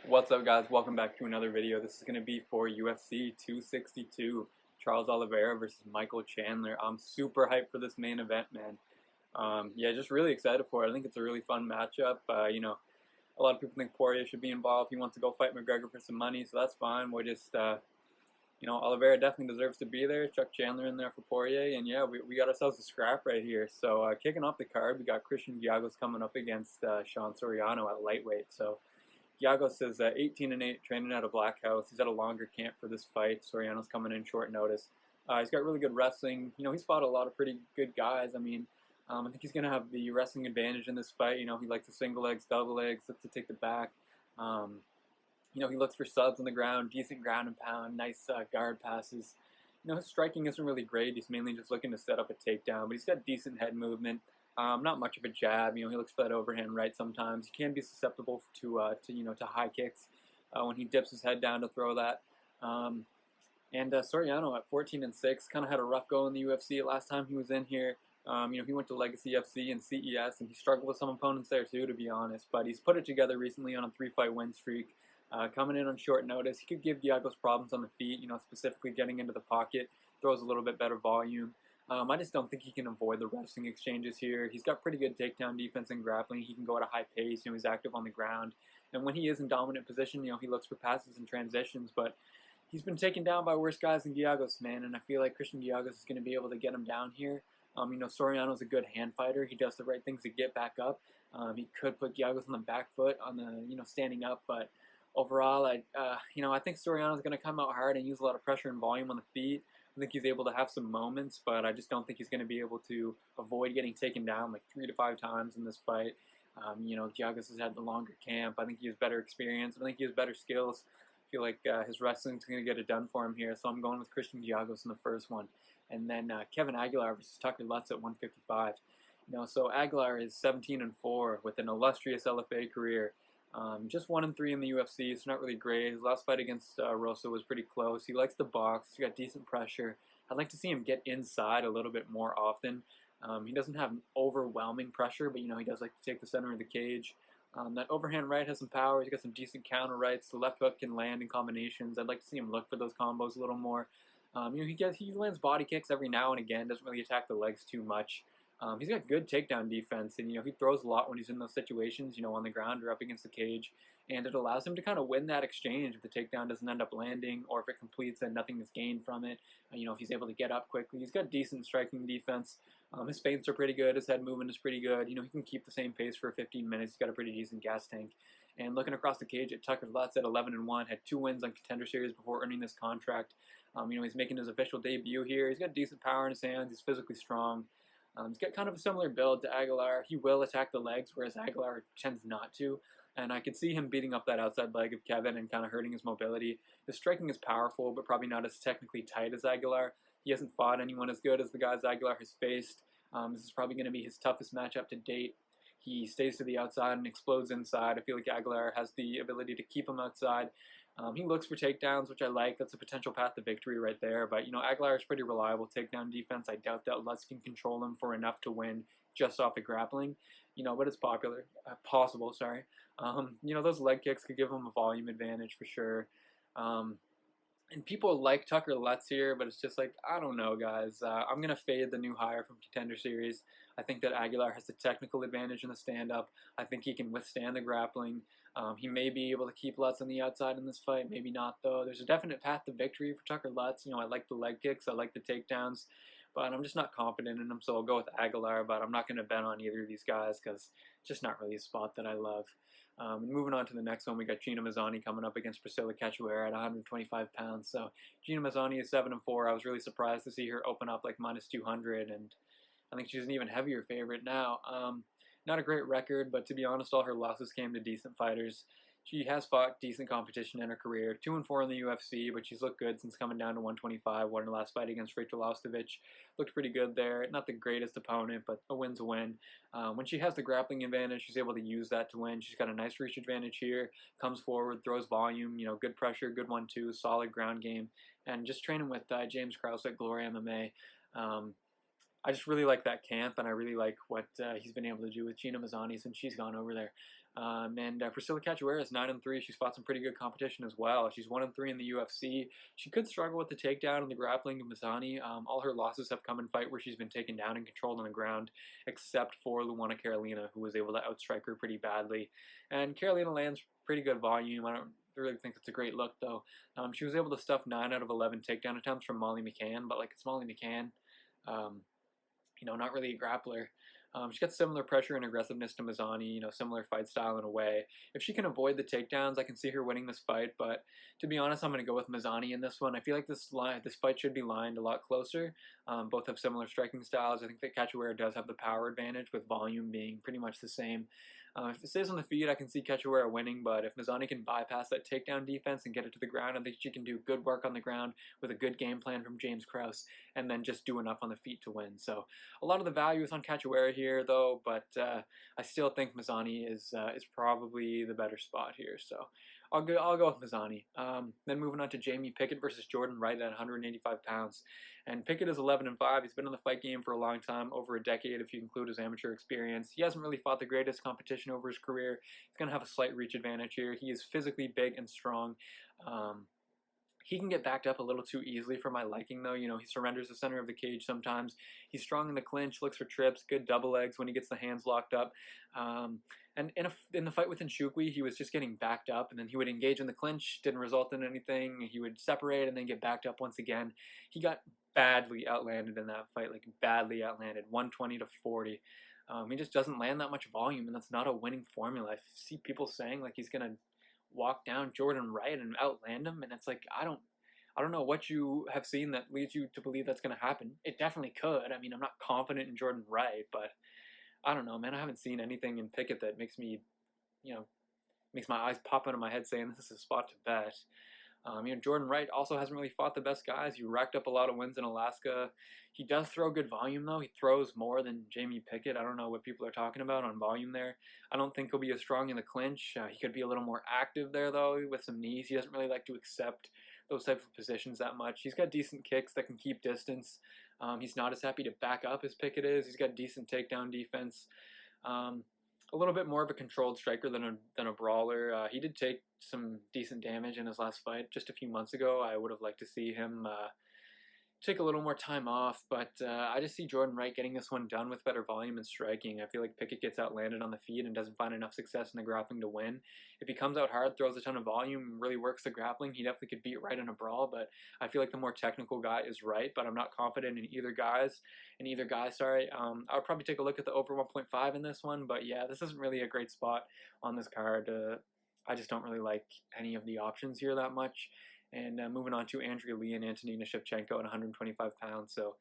What's up, guys? Welcome back to another video. This is going to be for UFC 262, Charles Oliveira versus Michael Chandler. I'm super hyped for this main event, man. Yeah, just really excited for it. I think it's a really fun matchup. A lot of people think Poirier should be involved. He wants to go fight McGregor for some money, so that's fine. We're just, Oliveira definitely deserves to be there. Chuck Chandler in there for Poirier, and yeah, we got ourselves a scrap right here. So kicking off the card, we got Christian Diago's coming up against Sean Soriano at lightweight. So Diago says 18-8, training out of Black House. He's at a longer camp for this fight. Soriano's coming in short notice. He's got really good wrestling. He's fought a lot of pretty good guys. I think he's going to have the wrestling advantage in this fight. He likes the single legs, double legs, looks to take the back. He looks for subs on the ground, decent ground and pound, nice guard passes. His striking isn't really great. He's mainly just looking to set up a takedown, but he's got decent head movement. Not much of a jab. He looks for that overhand right sometimes. He can be susceptible to high kicks when he dips his head down to throw that. Soriano at 14-6 kind of had a rough go in the UFC last time he was in here. He went to Legacy FC and CES, and he struggled with some opponents there too, to be honest. But he's put it together recently on a 3-fight win streak. Coming in on short notice, he could give Diago's problems on the feet. Specifically getting into the pocket, throws a little bit better volume. I just don't think he can avoid the wrestling exchanges here. He's got pretty good takedown defense and grappling. He can go at a high pace. He's active on the ground. And when he is in dominant position, he looks for passes and transitions. But he's been taken down by worse guys than Diago's, man. And I feel like Christian Diago's is going to be able to get him down here. Soriano's a good hand fighter. He does the right things to get back up. He could put Diago's on the back foot on the, standing up. But overall, I think Soriano's going to come out hard and use a lot of pressure and volume on the feet. I think he's able to have some moments, but I just don't think he's going to be able to avoid getting taken down like 3 to 5 times in this fight. Diago's has had the longer camp. I think he has better experience. I think he has better skills. I feel like his wrestling's going to get it done for him here, so I'm going with Christian Diago in the first one. And then Kevin Aguilar versus Tucker Lutz at 155. So Aguilar is 17-4 with an illustrious LFA career. Just 1-3 in the UFC, so not really great. His last fight against Rosa was pretty close. He likes to box. He's got decent pressure. I'd like to see him get inside a little bit more often. He doesn't have overwhelming pressure, but he does like to take the center of the cage. That overhand right has some power. He's got some decent counter rights. The left hook can land in combinations. I'd like to see him look for those combos a little more. He lands body kicks every now and again. Doesn't really attack the legs too much. He's got good takedown defense, and he throws a lot when he's in those situations, on the ground or up against the cage, and it allows him to kind of win that exchange if the takedown doesn't end up landing, or if it completes and nothing is gained from it. If he's able to get up quickly, he's got decent striking defense. His feints are pretty good. His head movement is pretty good. He can keep the same pace for 15 minutes. He's got a pretty decent gas tank. And looking across the cage at Tucker Lutz at 11-1, had 2 wins on Contender Series before earning this contract. He's making his official debut here. He's got decent power in his hands. He's physically strong. He's got kind of a similar build to Aguilar. He will attack the legs, whereas Aguilar tends not to. And I could see him beating up that outside leg of Kevin and kind of hurting his mobility. His striking is powerful, but probably not as technically tight as Aguilar. He hasn't fought anyone as good as the guys Aguilar has faced. This is probably going to be his toughest matchup to date. He stays to the outside and explodes inside. I feel like Aguilar has the ability to keep him outside. He looks for takedowns, which I like. That's a potential path to victory right there. But, Aguilar is pretty reliable takedown defense. I doubt that Lutz can control him for enough to win just off the grappling. But it's possible. Those leg kicks could give him a volume advantage for sure. And people like Tucker Lutz here, but it's just like, I don't know, guys. I'm going to fade the new hire from Contender Series. I think that Aguilar has the technical advantage in the stand-up. I think he can withstand the grappling. He may be able to keep Lutz on the outside in this fight. Maybe not, though. There's a definite path to victory for Tucker Lutz. I like the leg kicks. I like the takedowns. But I'm just not confident in him, so I'll go with Aguilar. But I'm not going to bet on either of these guys because it's just not really a spot that I love. Moving on to the next one, we got Gina Mazzoni coming up against Priscilla Catchaway at 125 pounds. So Gina Mazzoni is 7-4. I was really surprised to see her open up like -200, and I think she's an even heavier favorite now. Not a great record, but to be honest, all her losses came to decent fighters. She has fought decent competition in her career, 2-4 in the UFC, but she's looked good since coming down to 125. Won her last fight against Rachel Ostovich. Looked pretty good there. Not the greatest opponent, but a win's a win. When she has the grappling advantage, she's able to use that to win. She's got a nice reach advantage here. Comes forward, throws volume, good pressure, good 1-2, solid ground game. And just training with James Krause at Glory MMA. I just really like that camp, and I really like what he's been able to do with Gina Mazzoni since she's gone over there. And Priscilla Cachoeira is 9-3. She's fought some pretty good competition as well. She's 1-3 in the UFC. She could struggle with the takedown and the grappling of Mazzoni. All her losses have come in fight where she's been taken down and controlled on the ground, except for Luana Carolina, who was able to outstrike her pretty badly. And Carolina lands pretty good volume. I don't really think it's a great look, though. She was able to stuff 9 out of 11 takedown attempts from Molly McCann, but like, it's Molly McCann. Not really a grappler. She's got similar pressure and aggressiveness to Mazzoni, similar fight style in a way. If she can avoid the takedowns, I can see her winning this fight, but to be honest, I'm going to go with Mazzoni in this one. I feel like this fight should be lined a lot closer. Both have similar striking styles. I think that Cachoeira does have the power advantage, with volume being pretty much the same. If it stays on the feet, I can see Cachoeira winning, but if Mazzoni can bypass that takedown defense and get it to the ground, I think she can do good work on the ground with a good game plan from James Krause, and then just do enough on the feet to win. So a lot of the value is on Cachoeira here, though, but I still think Mazzoni is probably the better spot here. So I'll go with Mazzoni. Then moving on to Jamie Pickett versus Jordan Wright at 185 pounds. And Pickett is 11-5. He's been in the fight game for a long time, over a decade if you include his amateur experience. He hasn't really fought the greatest competition over his career. He's going to have a slight reach advantage here. He is physically big and strong. He can get backed up a little too easily for my liking, though. He surrenders the center of the cage sometimes. He's strong in the clinch, looks for trips, good double legs when he gets the hands locked up. And in the fight with Nshukwi, he was just getting backed up, and then he would engage in the clinch, didn't result in anything. He would separate and then get backed up once again. He got badly outlanded in that fight, like badly outlanded, 120-40. He just doesn't land that much volume, and that's not a winning formula. I see people saying like he's gonna walk down Jordan Wright and outland him, and it's like, I don't know what you have seen that leads you to believe that's gonna happen. It definitely could. I mean, I'm not confident in Jordan Wright, but I don't know, man. I haven't seen anything in Pickett that makes me, makes my eyes pop out of my head saying this is a spot to bet. Jordan Wright also hasn't really fought the best guys. He racked up a lot of wins in Alaska. He does throw good volume, though. He throws more than Jamie Pickett. I don't know what people are talking about on volume there. I don't think he'll be as strong in the clinch. He could be a little more active there, though, with some knees. He doesn't really like to accept those types of positions that much. He's got decent kicks that can keep distance. He's not as happy to back up as Pickett is. He's got decent takedown defense. A little bit more of a controlled striker than a brawler. He did take some decent damage in his last fight just a few months ago. I would have liked to see him take a little more time off, but I just see Jordan Wright getting this one done with better volume and striking. I feel like Pickett gets outlanded on the feet and doesn't find enough success in the grappling to win. If he comes out hard, throws a ton of volume, really works the grappling, he definitely could beat Wright in a brawl, but I feel like the more technical guy is Wright, but I'm not confident in either guy. I'll probably take a look at the over 1.5 in this one, but yeah, this isn't really a great spot on this card. I just don't really like any of the options here that much. And moving on to Andrea Lee and Antonina Schefchenko at 125 pounds. So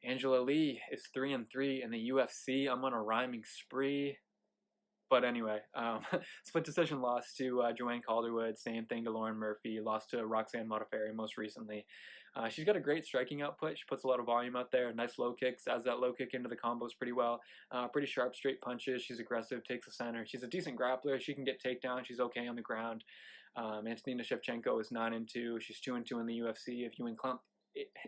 Angela Lee is 3-3 in the UFC. I'm on a rhyming spree. But anyway, split decision loss to Joanne Calderwood. Same thing to Lauren Murphy. Lost to Roxanne Modafferi most recently. She's got a great striking output. She puts a lot of volume out there. Nice low kicks. Adds that low kick into the combos pretty well. Pretty sharp, straight punches. She's aggressive. Takes the center. She's a decent grappler. She can get takedown. She's okay on the ground. Antonina Schefchenko is 9-2. She's 2-2 in the UFC. If you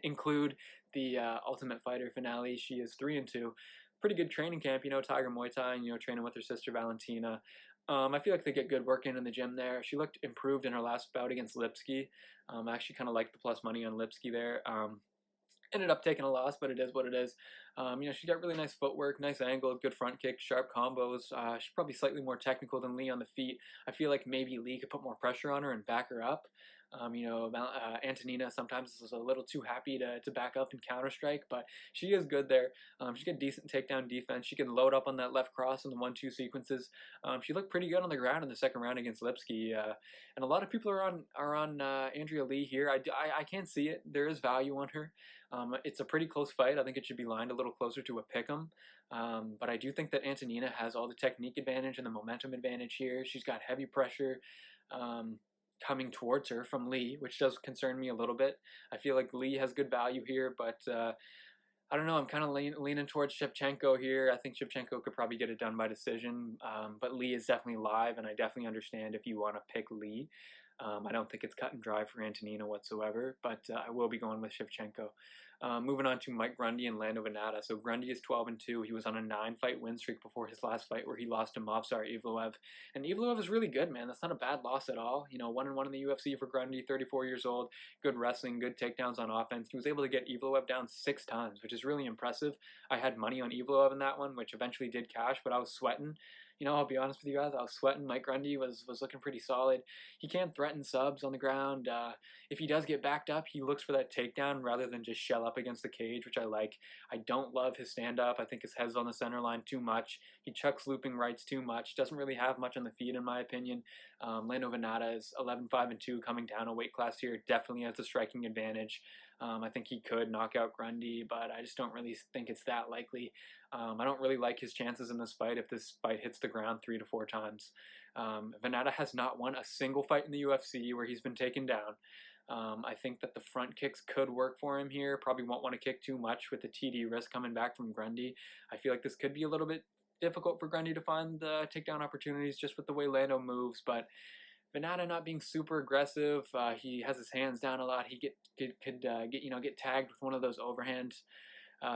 include the Ultimate Fighter finale, she is 3-2. Pretty good training camp, Tiger Muay Thai, and, training with her sister Valentina. I feel like they get good work in the gym there. She looked improved in her last bout against Lipsky. I actually kind of liked the plus money on Lipsky there. Ended up taking a loss, but it is what it is. She's got really nice footwork, nice angle, good front kick, sharp combos. She's probably slightly more technical than Lee on the feet. I feel like maybe Lee could put more pressure on her and back her up. Antonina sometimes is a little too happy to back up and counter strike, but she is good there. She's got decent takedown defense. She can load up on that left cross in the 1-2 sequences. She looked pretty good on the ground in the second round against Lipsky, and a lot of people are on Andrea Lee here. I can't see it. There is value on her. It's a pretty close fight. I think it should be lined a little closer to a pick'em. But I do think that Antonina has all the technique advantage and the momentum advantage here. She's got heavy pressure coming towards her from Lee, which does concern me a little bit. I feel like Lee has good value here, but I don't know. I'm kind of leaning towards Schefchenko here. I think Schefchenko could probably get it done by decision, but Lee is definitely live, and I definitely understand if you want to pick Lee. I don't think it's cut and dry for Antonino whatsoever, but I will be going with Schefchenko. Moving on to Mike Grundy and Lando Vannata. So Grundy is 12-2. He was on a 9-fight win streak before his last fight, where he lost to Movsar Evloev. And Evloev is really good, man. That's not a bad loss at all. 1-1 in the UFC for Grundy, 34 years old. Good wrestling, good takedowns on offense. He was able to get Evloev down 6 times, which is really impressive. I had money on Evloev in that one, which eventually did cash, but I was sweating. I'll be honest with you guys, I was sweating. Mike Grundy was looking pretty solid. He can threaten subs on the ground. If he does get backed up, he looks for that takedown rather than just shell up against the cage, which I like. I don't love his stand-up. I think his head's on the center line too much. He chucks looping rights too much. Doesn't really have much on the feet, in my opinion. Lando Vannata is 11-5-2, coming down a weight class here. Definitely has a striking advantage. I think he could knock out Grundy, but I just don't really think it's that likely. I don't really like his chances in this fight if this fight hits the ground 3 to 4 times. Vannata has not won a single fight in the UFC where he's been taken down. I think that the front kicks could work for him here. Probably won't want to kick too much with the TD risk coming back from Grundy. I feel like this could be a little bit difficult for Grundy to find the takedown opportunities just with the way Lando moves, but Vannata not being super aggressive, he has his hands down a lot. He could get tagged with one of those overhand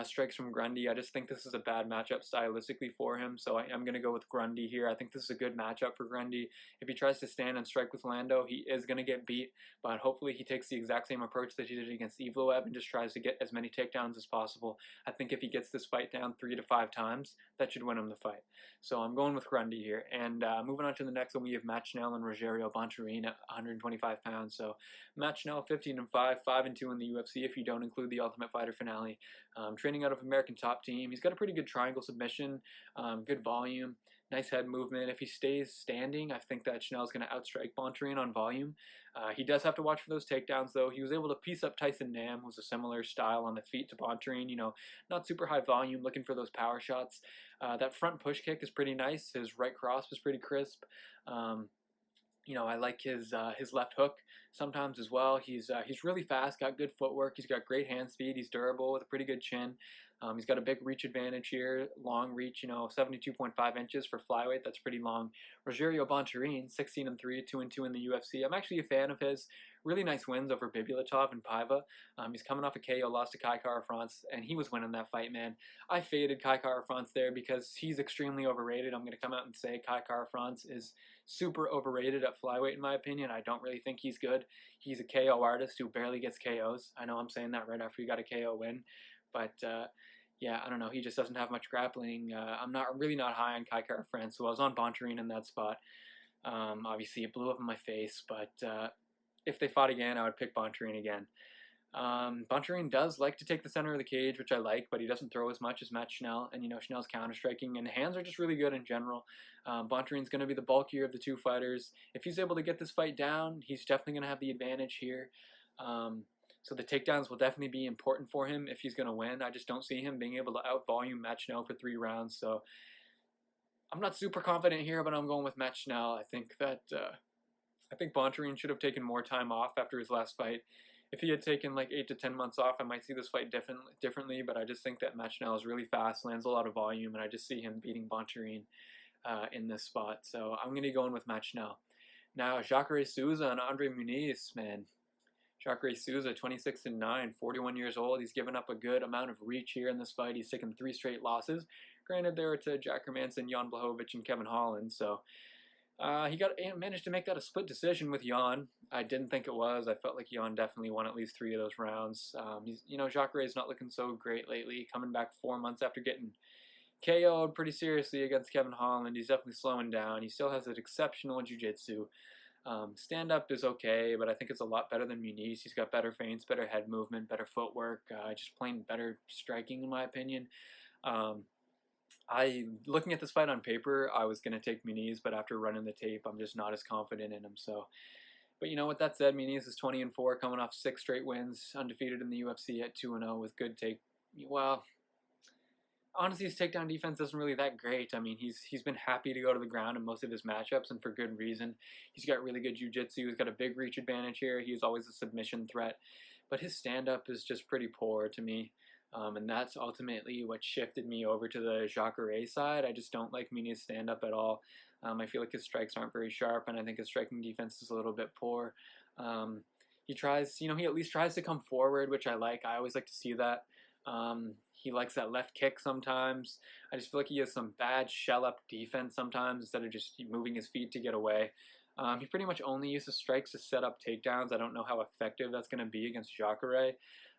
strikes from Grundy. I just think this is a bad matchup stylistically for him, so I'm going to go with Grundy here. I think this is a good matchup for Grundy. If he tries to stand and strike with Lando, he is going to get beat, but hopefully he takes the exact same approach that he did against Evloev and just tries to get as many takedowns as possible. I think if he gets this fight down 3 to 5 times, that should win him the fight. So I'm going with Grundy here. And moving on to the next one, we have Matt Schnell and Rogerio Boncharin at 125 pounds. So Matt Schnell, 15-5, 5-2 in the UFC if you don't include the Ultimate Fighter finale. Training out of American Top Team. He's got a pretty good triangle submission, good volume, nice head movement. If he stays standing, I think that Schnell's going to outstrike Boncharin on volume. He does have to watch for those takedowns, though. He was able to piece up Tyson Nam, who's a similar style on the feet to Boncharin, not super high volume, looking for those power shots. That front push kick is pretty nice. His right cross was pretty crisp. I like his left hook sometimes as well. He's really fast, got good footwork. He's got great hand speed. He's durable with a pretty good chin. He's got a big reach advantage here, long reach, 72.5 inches for flyweight. That's pretty long. Rogerio Boncharin, 16-3, 2-2 in the UFC. I'm actually a fan of his. Really nice wins over Bibulatov and Paiva. He's coming off a KO loss to Kai Kara-France, and he was winning that fight, man. I faded Kai Kara-France there because he's extremely overrated. I'm going to come out and say Kai Kara-France is super overrated at flyweight, in my opinion. I don't really think he's good. He's a KO artist who barely gets KOs. I know I'm saying that right after he got a KO win, but yeah, I don't know. He just doesn't have much grappling. I'm really not high on Kai Kara-France, so I was on Boncharin in that spot. Obviously, it blew up in my face, but if they fought again, I would pick Boncharin again. Boncharin does like to take the center of the cage, which I like, but he doesn't throw as much as Matt Schnell, and Schnell's counter-striking, and hands are just really good in general. Boncharin's going to be the bulkier of the two fighters. If he's able to get this fight down, he's definitely going to have the advantage here. So the takedowns will definitely be important for him if he's going to win. I just don't see him being able to out-volume Matt Schnell for 3 rounds, so I'm not super confident here, but I'm going with Matt Schnell. I think Boncharin should have taken more time off after his last fight. If he had taken like 8 to 10 months off, I might see this fight differently, but I just think that Matt Schnell is really fast, lands a lot of volume, and I just see him beating Boncharin in this spot. So I'm going to be going with Matt Schnell. Now, Jacare Souza and Andre Muniz, man. Jacare Souza, 26-9, 41 years old. He's given up a good amount of reach here in this fight. He's taken 3 straight losses. Granted, they were to Jack Hermanson, Jan Blachowicz, and Kevin Holland, so he managed to make that a split decision with Jan. I didn't think it was. I felt like Jan definitely won at least 3 of those rounds. Jacare is not looking so great lately, coming back 4 months after getting KO'd pretty seriously against Kevin Holland. He's definitely slowing down. He still has an exceptional jiu-jitsu. Stand-up is okay, but I think it's a lot better than Muniz. He's got better feints, better head movement, better footwork, just plain better striking, in my opinion. Looking at this fight on paper, I was going to take Muniz, but after running the tape, I'm just not as confident in him. So, but with that said, Muniz is 20-4, coming off 6 straight wins, undefeated in the UFC at 2-0 with good honestly, his takedown defense isn't really that great. I mean, he's been happy to go to the ground in most of his matchups, and for good reason. He's got really good jiu-jitsu. He's got a big reach advantage here. He's always a submission threat, but his stand-up is just pretty poor to me. And that's ultimately what shifted me over to the Jacare side. I just don't like Muniz stand-up at all. I feel like his strikes aren't very sharp, and I think his striking defense is a little bit poor. He tries, he at least tries to come forward, which I like. I always like to see that. He likes that left kick sometimes. I just feel like he has some bad shell-up defense sometimes instead of just moving his feet to get away. He pretty much only uses strikes to set up takedowns. I don't know how effective that's going to be against Jacare.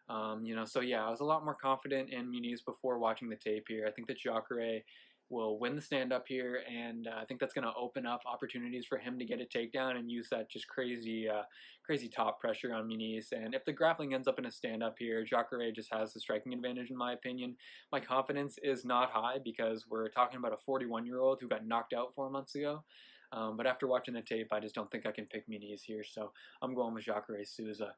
So yeah, I was a lot more confident in Muniz before watching the tape here. I think that Jacare will win the stand-up here, and I think that's going to open up opportunities for him to get a takedown and use that just crazy top pressure on Muniz. And if the grappling ends up in a stand-up here, Jacare just has the striking advantage in my opinion. My confidence is not high because we're talking about a 41-year-old who got knocked out 4 months ago. But after watching the tape, I just don't think I can pick Muniz here, so I'm going with Jacare Souza.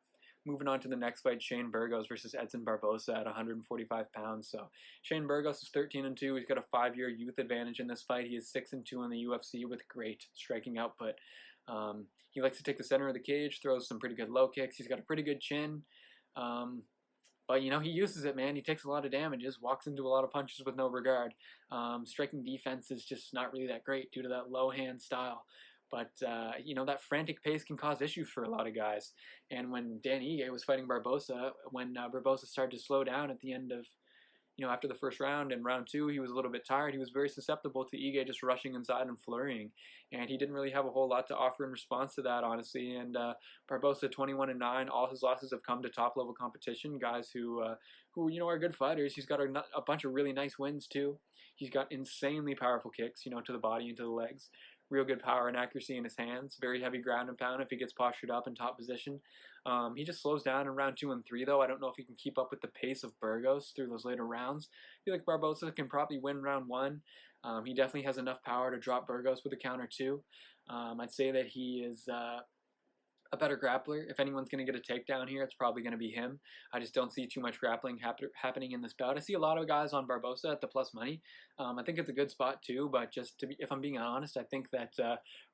Moving on to the next fight, Shane Burgos versus Edson Barbosa at 145 pounds. So Shane Burgos is 13-2. He's got a 5-year youth advantage in this fight. He is 6-2 in the UFC with great striking output. He likes to take the center of the cage, throws some pretty good low kicks. He's got a pretty good chin. But, he uses it, man. He takes a lot of damages, walks into a lot of punches with no regard. Striking defense is just not really that great due to that low hand style. But, that frantic pace can cause issues for a lot of guys. And when Dan Ige was fighting Barbosa, when Barbosa started to slow down at the end of, after the first round and round 2, he was a little bit tired. He was very susceptible to Ige just rushing inside and flurrying. And he didn't really have a whole lot to offer in response to that, honestly. And Barbosa, 21-9, all his losses have come to top-level competition, guys who are good fighters. He's got a bunch of really nice wins, too. He's got insanely powerful kicks, to the body and to the legs. Real good power and accuracy in his hands. Very heavy ground and pound if he gets postured up in top position. He just slows down in round 2 and 3, though. I don't know if he can keep up with the pace of Burgos through those later rounds. I feel like Barbosa can probably win round 1. He definitely has enough power to drop Burgos with a counter, too. I'd say that he is a better grappler. If anyone's going to get a takedown here, it's probably going to be him. I just don't see too much grappling happening in this bout. I see a lot of guys on Barbosa at the plus money. I think it's a good spot too, but if I'm being honest, I think that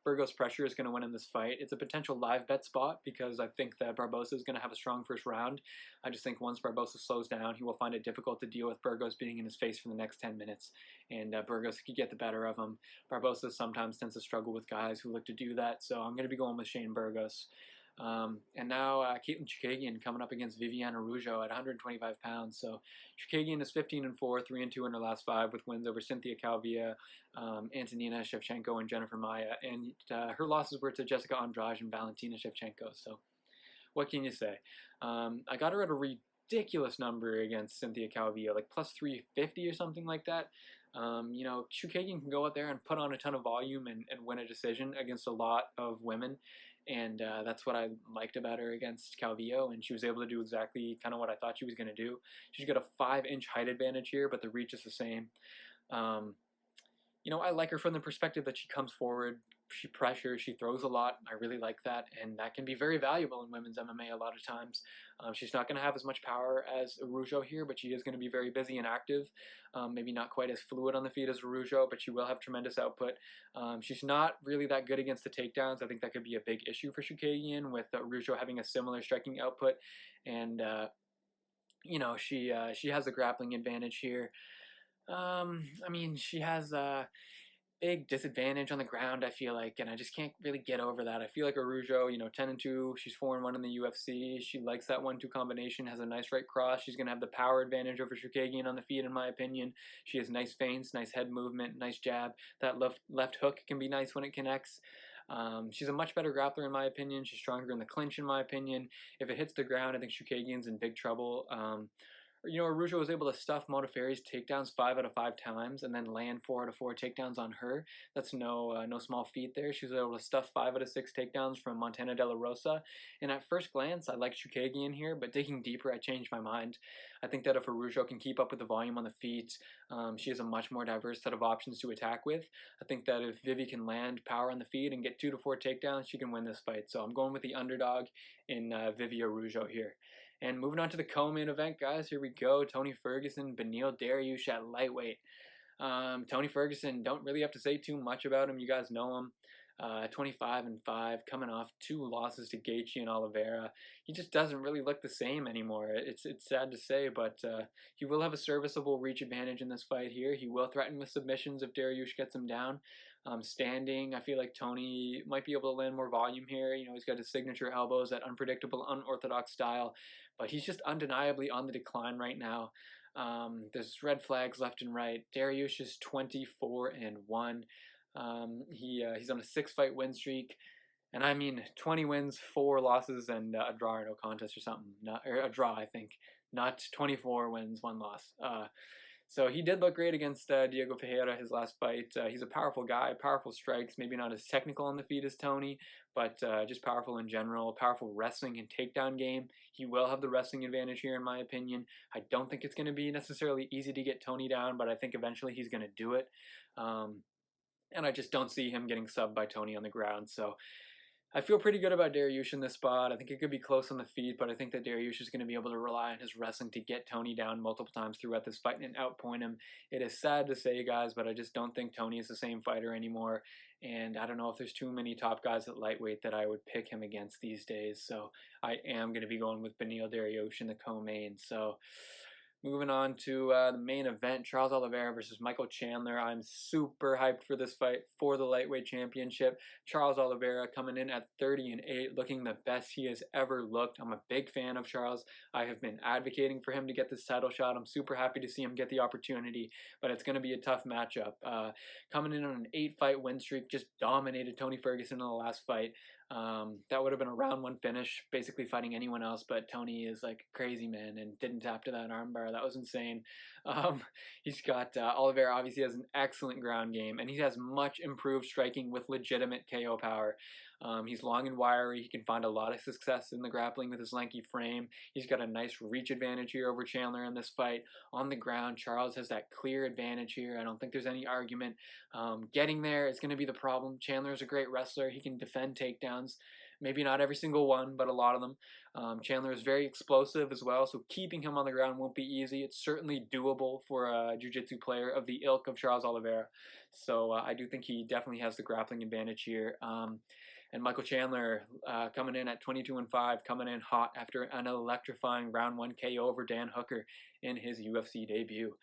Burgos pressure is going to win in this fight. It's a potential live bet spot because I think that Barbosa is going to have a strong first round. I just think once Barbosa slows down, he will find it difficult to deal with Burgos being in his face for the next 10 minutes, and Burgos could get the better of him. Barbosa sometimes tends to struggle with guys who look to do that, so I'm going to be going with Shane Burgos. And now Caitlin Chookagian coming up against Viviana Rujo at 125 pounds. So Chookagian is 15-4, 3-2 in her last 5 with wins over Cynthia Calvillo, Antonina Schefchenko, and Jennifer Maia. And her losses were to Jessica Andrade and Valentina Shevchenko. So what can you say? I got her at a ridiculous number against Cynthia Calvillo, like plus 350 or something like that. Chookagian can go out there and put on a ton of volume and win a decision against a lot of women. And that's what I liked about her against Calvillo, and she was able to do exactly kind of what I thought she was going to do. She's got a 5-inch height advantage here, but the reach is the same. I like her from the perspective that she comes forward, she pressures, she throws a lot. I really like that, and that can be very valuable in women's MMA a lot of times. She's not going to have as much power as Rujo here, but she is going to be very busy and active. Maybe not quite as fluid on the feet as Rujo, but she will have tremendous output. She's not really that good against the takedowns. I think that could be a big issue for Chookagian with Rujo having a similar striking output, and she has a grappling advantage here. She has a big disadvantage on the ground, I feel like, and I just can't really get over that. I feel like Rujo, 10-2, she's 4-1 in the UFC. She likes that 1-2 combination, has a nice right cross. She's going to have the power advantage over Chookagian on the feet, in my opinion. She has nice feints, nice head movement, nice jab. That left hook can be nice when it connects. She's a much better grappler, in my opinion. She's stronger in the clinch, in my opinion. If it hits the ground, I think Chookagian's in big trouble. Rujo was able to stuff Modafferi's takedowns 5 out of 5 times and then land 4 out of 4 takedowns on her. That's no small feat there. She was able to stuff 5 out of 6 takedowns from Montana De La Rosa. And at first glance, I like Chookagian here, but digging deeper, I changed my mind. I think that if Rujo can keep up with the volume on the feet, she has a much more diverse set of options to attack with. I think that if Vivi can land power on the feet and get 2 to 4 takedowns, she can win this fight. So I'm going with the underdog in Vivi Rujo here. And moving on to the co-main event, guys, here we go. Tony Ferguson, Beneil Daryush at lightweight. Tony Ferguson, don't really have to say too much about him. You guys know him. 25-5, coming off 2 losses to Gaethje and Oliveira. He just doesn't really look the same anymore. It's sad to say, but he will have a serviceable reach advantage in this fight here. He will threaten with submissions if Daryush gets him down. Standing, I feel like Tony might be able to land more volume here. You know, he's got his signature elbows, that unpredictable, unorthodox style, but he's just undeniably on the decline right now. There's red flags left and right. Daryush is 24-1. He's on a 6-fight win streak. And I mean, 20 wins, 4 losses, and a draw or no contest or something. Or a draw, I think. Not 24 wins, 1 loss. So he did look great against Diago Ferreira his last fight. He's a powerful guy, powerful strikes, maybe not as technical on the feet as Tony, but just powerful in general, powerful wrestling and takedown game. He will have the wrestling advantage here, in my opinion. I don't think it's going to be necessarily easy to get Tony down, but I think eventually he's going to do it. And I just don't see him getting subbed by Tony on the ground. So I feel pretty good about Daryush in this spot. I think it could be close on the feet, but I think that Daryush is going to be able to rely on his wrestling to get Tony down multiple times throughout this fight and outpoint him. It is sad to say, guys, but I just don't think Tony is the same fighter anymore. And I don't know if there's too many top guys at lightweight that I would pick him against these days. So I am going to be going with Beneil Dariush in the co-main. So moving on to the main event, Charles Oliveira versus Michael Chandler. I'm super hyped for this fight for the lightweight championship. Charles Oliveira coming in at 30-8, looking the best he has ever looked. I'm a big fan of Charles. I have been advocating for him to get this title shot. I'm super happy to see him get the opportunity, but it's going to be a tough matchup. Coming in on an 8-fight win streak, just dominated Tony Ferguson in the last fight. That would have been a round 1 finish, basically fighting anyone else, but Tony is like crazy, man, and didn't tap to that armbar. That was insane. He's got Oliveira obviously has an excellent ground game, and he has much improved striking with legitimate KO power. He's long and wiry. He can find a lot of success in the grappling with his lanky frame. He's got a nice reach advantage here over Chandler in this fight. On the ground, Charles has that clear advantage here. I don't think there's any argument. Getting there is going to be the problem. Chandler is a great wrestler. He can defend takedowns. Maybe not every single one, but a lot of them. Chandler is very explosive as well, so keeping him on the ground won't be easy. It's certainly doable for a jiu-jitsu player of the ilk of Charles Oliveira. So I do think he definitely has the grappling advantage here. And Michael Chandler coming in at 22-5, coming in hot after an electrifying round 1 KO over Dan Hooker in his UFC debut.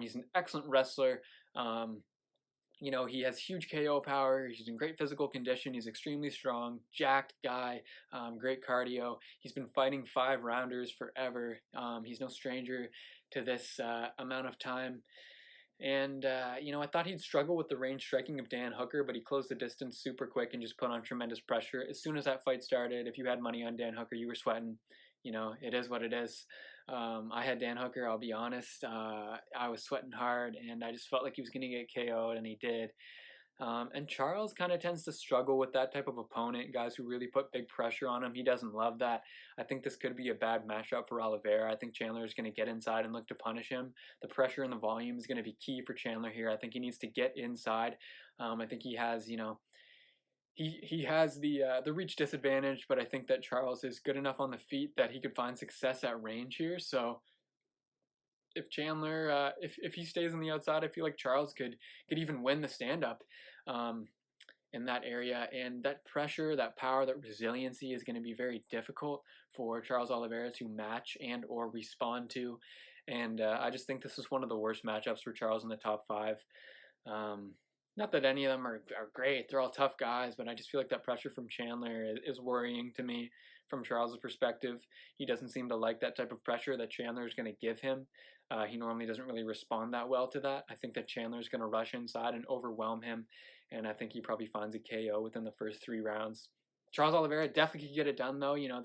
He's an excellent wrestler. You know, he has huge KO power. He's in great physical condition. He's extremely strong, jacked guy, great cardio. He's been fighting 5-rounders forever. He's no stranger to this amount of time. And, you know, I thought he'd struggle with the range striking of Dan Hooker, but he closed the distance super quick and just put on tremendous pressure. As soon as that fight started, if you had money on Dan Hooker, you were sweating. You know, it is what it is. I had Dan Hooker, I'll be honest. I was sweating hard, and I just felt like he was going to get KO'd, and he did. And Charles kind of tends to struggle with that type of opponent, guys who really put big pressure on him. He doesn't love that. I think this could be a bad matchup for Oliveira. I think Chandler is going to get inside and look to punish him. The pressure and the volume is going to be key for Chandler here. I think he needs to get inside. I think he has, you know, he has the reach disadvantage, but I think that Charles is good enough on the feet that he could find success at range here. So if Chandler, if he stays on the outside, I feel like Charles could even win the stand-up in that area. And that pressure, that power, that resiliency is going to be very difficult for Charles Oliveira to match and or respond to. And I just think this is one of the worst matchups for Charles in the top 5. Not that any of them are great. They're all tough guys, but I just feel like that pressure from Chandler is worrying to me from Charles' perspective. He doesn't seem to like that type of pressure that Chandler is going to give him. He normally doesn't really respond that well to that. I think that Chandler is going to rush inside and overwhelm him, and I think he probably finds a KO within the first 3 rounds. Charles Oliveira definitely could get it done, though. You know,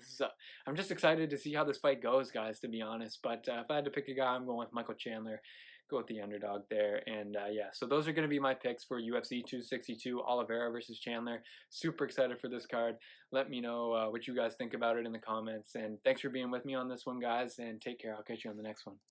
I'm just excited to see how this fight goes, guys, to be honest. But if I had to pick a guy, I'm going with Michael Chandler. Go with the underdog there. And yeah, so those are going to be my picks for UFC 262, Oliveira versus Chandler. Super excited for this card. Let me know what you guys think about it in the comments. And thanks for being with me on this one, guys. And take care. I'll catch you on the next one.